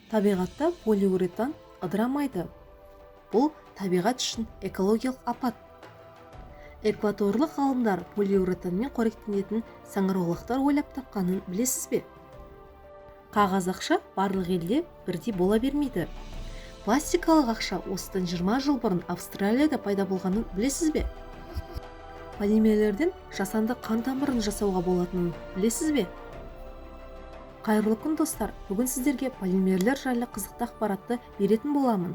Табиғатта полиуретан ыдырамайды. Бұл табиғат үшін экологиялық апат. Экваторлық ғалымдар полиуретанмен қоректенетін саңырауқұлақтар ойлап тапқанын білесіз бе? Қағаз ақша барлық елде бірдей бола бермейді. Пластикалық ақша осыдан 20 жыл бұрын Австралияда пайда болғанын білесіз бе? Полимерлерден жасанды қан тамырын жасауға болатынын білесіз бе? Қайырлы күн достар, бүгін сіздерге полимерлер жайлы қызықты ақпаратты беретін боламын.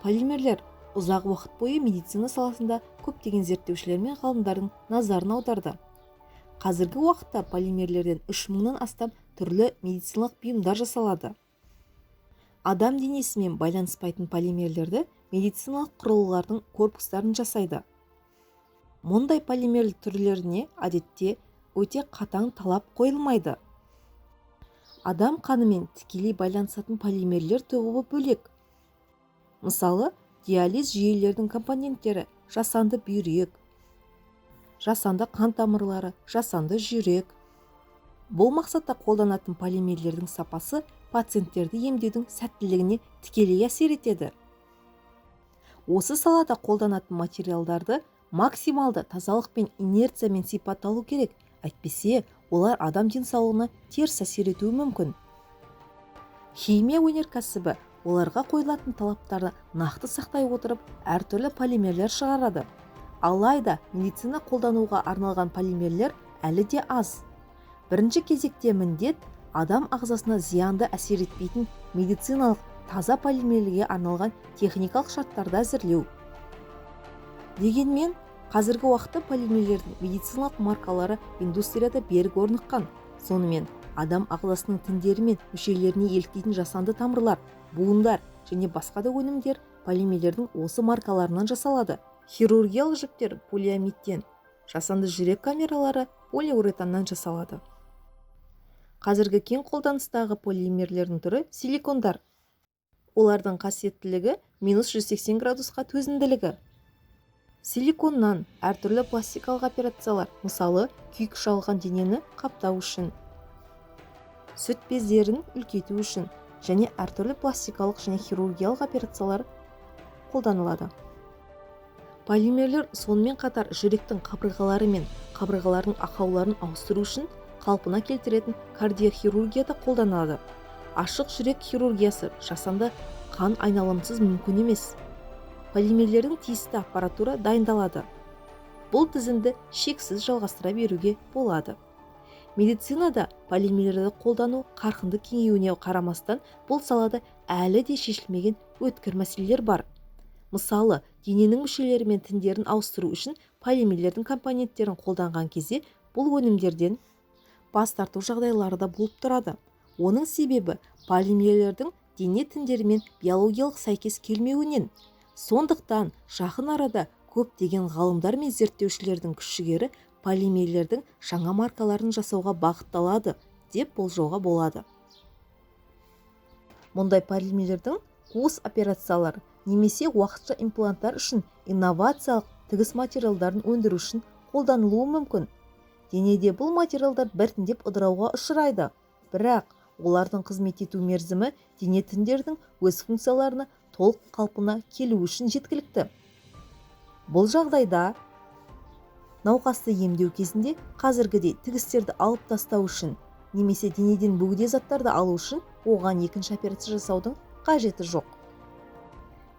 Полимерлер ұзақ уақыт бойы медицина саласында көптеген зерттеушілер мен ғалымдардың назарын аударды. Қазіргі уақытта полимерлерден 3000-нан астам түрлі медициналық бұйымдар жасалады. Адам денесімен байланыспайтын полимерлерді медициналық құрылғылардың корпустарын жасайды. Мұндай полимер түрлеріне әдетте өте қатаң талап қойылмайды. Адам қанымен тікелей байланысатын полимерлер тобы бөлек. Мысалы, диализ жүйелердің компоненттері жасанды бүйрек, жасанды қан тамырлары, жасанды жүрек. Бұл мақсатта қолданатын полимерлердің сапасы пациенттерді емдеудің сәттілігіне тікелей әсер етеді. Осы салада қолданатын материалдарды максималды тазалық пен инерциямен сипатталу керек, әйтпесе олар адам денсаулығына теріс әсер етуі мүмкін. Химия өнеркәсібі оларға қойылатын талаптарды нақты сақтай отырып, әртүрлі полимерлер шығарады. Алайда медицина қолдануға арналған полимерлер әлі де аз. Бірінші кезекте міндет адам ағзасына зиянды әсер етпейтін медициналық таза полимерге арналған техникалық шарттарды әзірлеу. Дегенмен, қазіргі уақытта полимерлердің медициналық маркалары индустрияда берік орныққан. Сонымен, адам ағзасының тіндері мен мүшелеріне еліктейтін жасанды тамырлар, буындар және басқа да өнімдер полимерлердің осы маркаларынан жасалады. Хирургиялық жүктер полиамидтен, жасанды жүрек камералары полиуретаннан жасалады. Қазіргі кең қолданыстағы полимерлердің түрі силикондар. Олардың қасиеттілігі -180 градусқа төзімділігі. Силиконнан әртүрлі пластикалық операциялар, мысалы, күйік шалған денені қаптау үшін, сүт бездерін үлкейту үшін және әртүрлі пластикалық және хирургиялық операциялар қолданылады. Полимерлер сонымен қатар жүректің қабырғалары мен қабырғалардың ақауларын ауыстыру үшін қалпына келтіретін кардиохирургияда қолданылады. Ашық жүрек хирургиясы жасанды қан айналымсыз мүмкін емес. Полимерлердің тиісті аппаратура дайындалады. Бұл тізімді шексіз жалғастыра беруге болады. Медицинада полимерлерді қолдану қарқынды кеңеюіне қарамастан, бұл салада әлі де шешілмеген өткір мәселелер бар. Мысалы, дененің мүшелері мен тіндерін ауыстыру үшін полимерлердің компоненттерін қолданған кезде бұл өнімдерден бас тарту жағдайлары да болып тұрады. Оның себебі полимерлердің дене тіндерімен биологиялық сәйкес келмеуінен. Сондықтан жақын арада көптеген ғалымдар мен зерттеушілердің күш-жігері полимерлердің жаңа маркаларын жасауға бағытталады деп болжауға болады. Мұндай полимерлердің қуыс операциялары немесе уақытша импланттар үшін инновациялық тігіс материалдарын өндіру үшін қолданылуы мүмкін. Денеде бұл материалдар біртіндеп ыдырауға ұшырайды, бірақ олардың қызмет ету мерзімі дене тіндердің өз функцияларына толық қалпына келу үшін жеткілікті. Бұл жағдайда науқасты емдеу кезінде қазіргідей тігістерді алып тастау үшін немесе денеден бөгде заттарды алу үшін оған екінші операция жасаудың қажеті жоқ.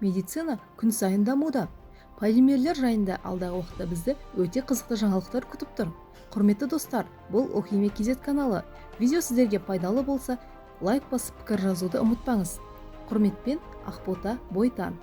Медицина күн сайын дамуда. Полимерлер жайында алдағы уақытта бізді өте қызықты жаңалықтар күтіп тұр. Құрметті достар, бұл Оқиме KZ каналы. Видео сіздерге пайдалы болса, лайк басып пікір жазуды ұмытпаңыз. Құрметпен, Ақбота Бойтан.